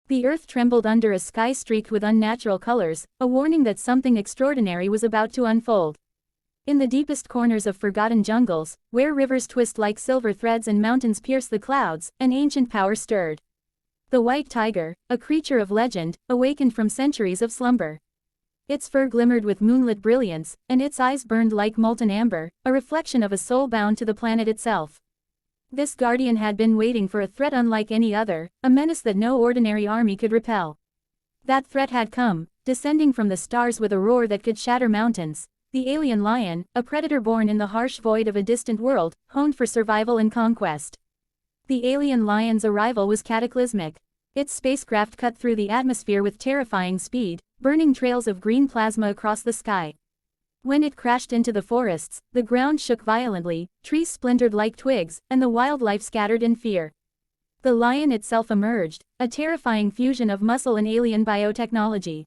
The earth trembled under a sky streaked with unnatural colors, a warning that something extraordinary was about to unfold. In the deepest corners of forgotten jungles, where rivers twist like silver threads and mountains pierce the clouds, an ancient power stirred. The white tiger, a creature of legend, awakened from centuries of slumber. Its fur glimmered with moonlit brilliance, and its eyes burned like molten amber, a reflection of a soul bound to the planet itself. This guardian had been waiting for a threat unlike any other, a menace that no ordinary army could repel. That threat had come, descending from the stars with a roar that could shatter mountains. The alien lion, a predator born in the harsh void of a distant world, honed for survival and conquest. The alien lion's arrival was cataclysmic. Its spacecraft cut through the atmosphere with terrifying speed, burning trails of green plasma across the sky. When it crashed into the forests, the ground shook violently, trees splintered like twigs, and the wildlife scattered in fear. The lion itself emerged, a terrifying fusion of muscle and alien biotechnology.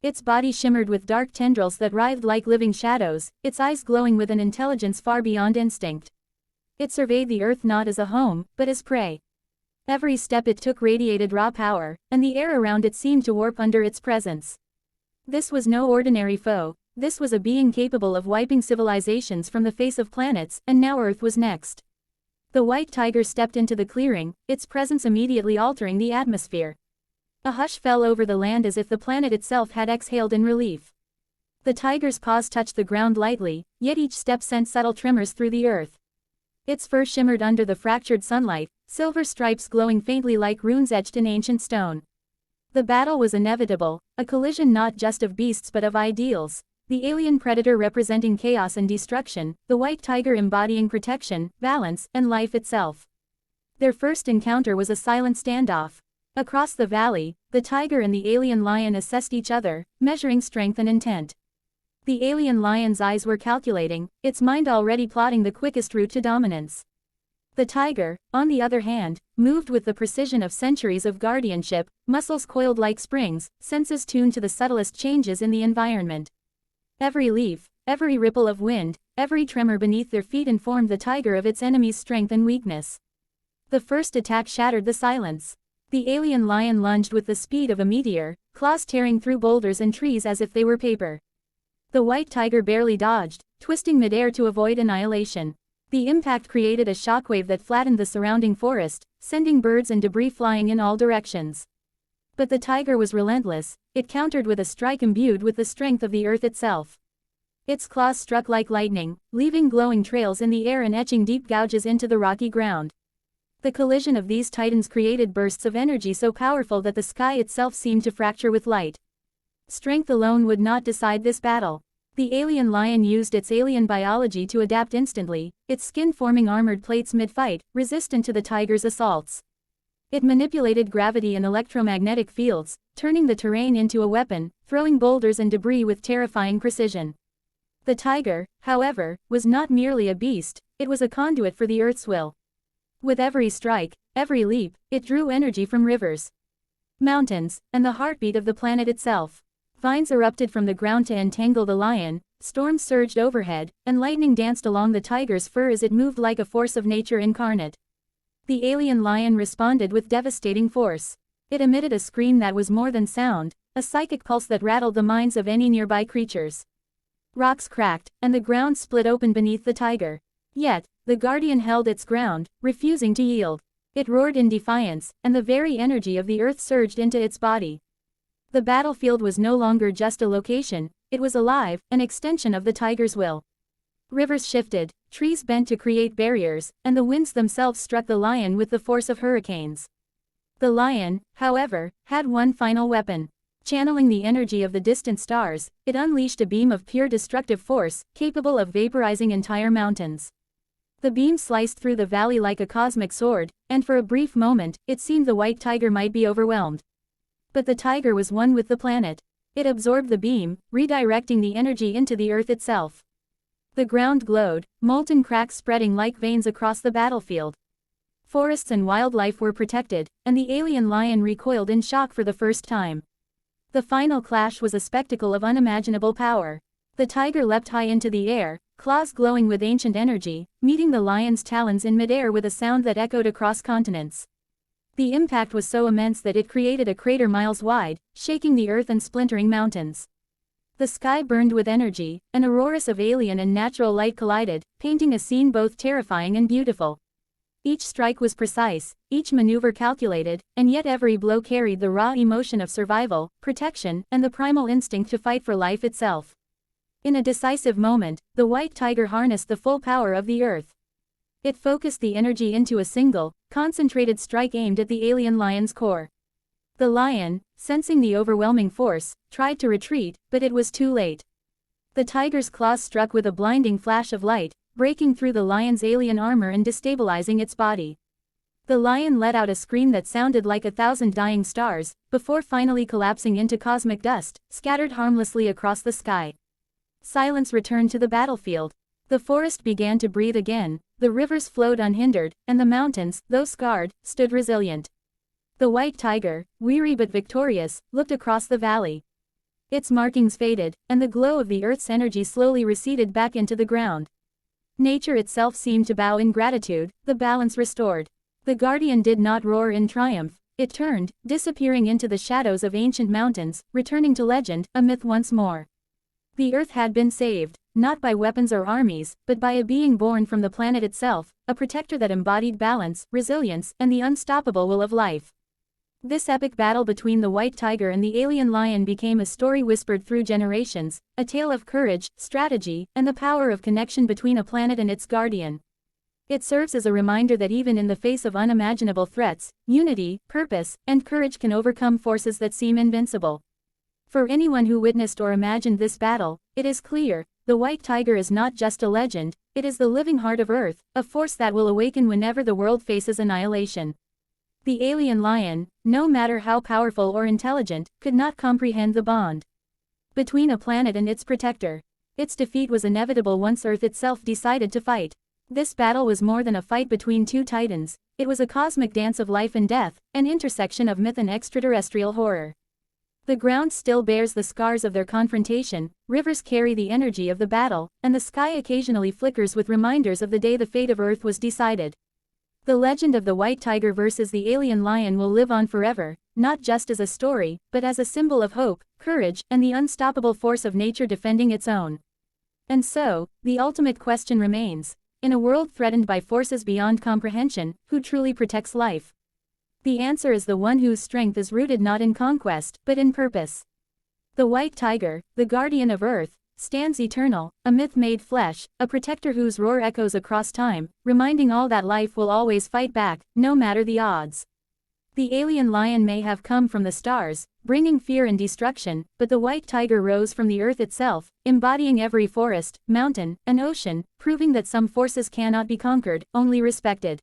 Its body shimmered with dark tendrils that writhed like living shadows, its eyes glowing with an intelligence far beyond instinct. It surveyed the earth not as a home, but as prey. Every step it took radiated raw power, and the air around it seemed to warp under its presence. This was no ordinary foe. This was a being capable of wiping civilizations from the face of planets, and now Earth was next. The white tiger stepped into the clearing, its presence immediately altering the atmosphere. A hush fell over the land as if the planet itself had exhaled in relief. The tiger's paws touched the ground lightly, yet each step sent subtle tremors through the earth. Its fur shimmered under the fractured sunlight, silver stripes glowing faintly like runes etched in ancient stone. The battle was inevitable, a collision not just of beasts but of ideals. The alien predator representing chaos and destruction, the white tiger embodying protection, balance, and life itself. Their first encounter was a silent standoff. Across the valley, the tiger and the alien lion assessed each other, measuring strength and intent. The alien lion's eyes were calculating, its mind already plotting the quickest route to dominance. The tiger, on the other hand, moved with the precision of centuries of guardianship, muscles coiled like springs, senses tuned to the subtlest changes in the environment. Every leaf, every ripple of wind, every tremor beneath their feet informed the tiger of its enemy's strength and weakness. The first attack shattered the silence. The alien lion lunged with the speed of a meteor, claws tearing through boulders and trees as if they were paper. The white tiger barely dodged, twisting midair to avoid annihilation. The impact created a shockwave that flattened the surrounding forest, sending birds and debris flying in all directions. But the tiger was relentless. It countered with a strike imbued with the strength of the earth itself. Its claws struck like lightning, leaving glowing trails in the air and etching deep gouges into the rocky ground. The collision of these titans created bursts of energy so powerful that the sky itself seemed to fracture with light. Strength alone would not decide this battle. The alien lion used its alien biology to adapt instantly, its skin forming armored plates mid-fight, resistant to the tiger's assaults. It manipulated gravity and electromagnetic fields, turning the terrain into a weapon, throwing boulders and debris with terrifying precision. The tiger, however, was not merely a beast, it was a conduit for the Earth's will. With every strike, every leap, it drew energy from rivers, mountains, and the heartbeat of the planet itself. Vines erupted from the ground to entangle the lion, storms surged overhead, and lightning danced along the tiger's fur as it moved like a force of nature incarnate. The alien lion responded with devastating force. It emitted a scream that was more than sound, a psychic pulse that rattled the minds of any nearby creatures. Rocks cracked, and the ground split open beneath the tiger. Yet, the guardian held its ground, refusing to yield. It roared in defiance, and the very energy of the earth surged into its body. The battlefield was no longer just a location, it was alive, an extension of the tiger's will. Rivers shifted, trees bent to create barriers, and the winds themselves struck the lion with the force of hurricanes. The lion, however, had one final weapon. Channeling the energy of the distant stars, it unleashed a beam of pure destructive force, capable of vaporizing entire mountains. The beam sliced through the valley like a cosmic sword, and for a brief moment, it seemed the white tiger might be overwhelmed. But the tiger was one with the planet. It absorbed the beam, redirecting the energy into the earth itself. The ground glowed, molten cracks spreading like veins across the battlefield. Forests and wildlife were protected, and the alien lion recoiled in shock for the first time. The final clash was a spectacle of unimaginable power. The tiger leapt high into the air, claws glowing with ancient energy, meeting the lion's talons in midair with a sound that echoed across continents. The impact was so immense that it created a crater miles wide, shaking the earth and splintering mountains. The sky burned with energy, an aurora of alien and natural light collided, painting a scene both terrifying and beautiful. Each strike was precise, each maneuver calculated, and yet every blow carried the raw emotion of survival, protection, and the primal instinct to fight for life itself. In a decisive moment, the white tiger harnessed the full power of the earth. It focused the energy into a single, concentrated strike aimed at the alien lion's core. The lion, sensing the overwhelming force, tried to retreat, but it was too late. The tiger's claws struck with a blinding flash of light, breaking through the lion's alien armor and destabilizing its body. The lion let out a scream that sounded like 1,000 dying stars, before finally collapsing into cosmic dust, scattered harmlessly across the sky. Silence returned to the battlefield. The forest began to breathe again, the rivers flowed unhindered, and the mountains, though scarred, stood resilient. The white tiger, weary but victorious, looked across the valley. Its markings faded, and the glow of the earth's energy slowly receded back into the ground. Nature itself seemed to bow in gratitude, the balance restored. The guardian did not roar in triumph, it turned, disappearing into the shadows of ancient mountains, returning to legend, a myth once more. The earth had been saved, not by weapons or armies, but by a being born from the planet itself, a protector that embodied balance, resilience, and the unstoppable will of life. This epic battle between the white tiger and the alien lion became a story whispered through generations, a tale of courage, strategy, and the power of connection between a planet and its guardian. It serves as a reminder that even in the face of unimaginable threats, unity, purpose, and courage can overcome forces that seem invincible. For anyone who witnessed or imagined this battle, it is clear, the white tiger is not just a legend, it is the living heart of Earth, a force that will awaken whenever the world faces annihilation. The alien lion, no matter how powerful or intelligent, could not comprehend the bond between a planet and its protector. Its defeat was inevitable once Earth itself decided to fight. This battle was more than a fight between two titans, it was a cosmic dance of life and death, an intersection of myth and extraterrestrial horror. The ground still bears the scars of their confrontation, rivers carry the energy of the battle, and the sky occasionally flickers with reminders of the day the fate of Earth was decided. The legend of the white tiger versus the alien lion will live on forever, not just as a story, but as a symbol of hope, courage, and the unstoppable force of nature defending its own. And so, the ultimate question remains, in a world threatened by forces beyond comprehension, who truly protects life? The answer is the one whose strength is rooted not in conquest, but in purpose. The white tiger, the guardian of Earth, stands eternal, a myth made flesh, a protector whose roar echoes across time, reminding all that life will always fight back, no matter the odds. The alien lion may have come from the stars, bringing fear and destruction, but the white tiger rose from the earth itself, embodying every forest, mountain, and ocean, proving that some forces cannot be conquered, only respected.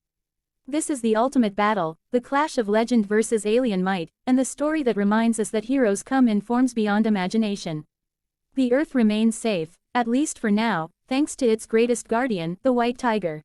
This is the ultimate battle, the clash of legend versus alien might, and the story that reminds us that heroes come in forms beyond imagination. The Earth remains safe, at least for now, thanks to its greatest guardian, the white tiger.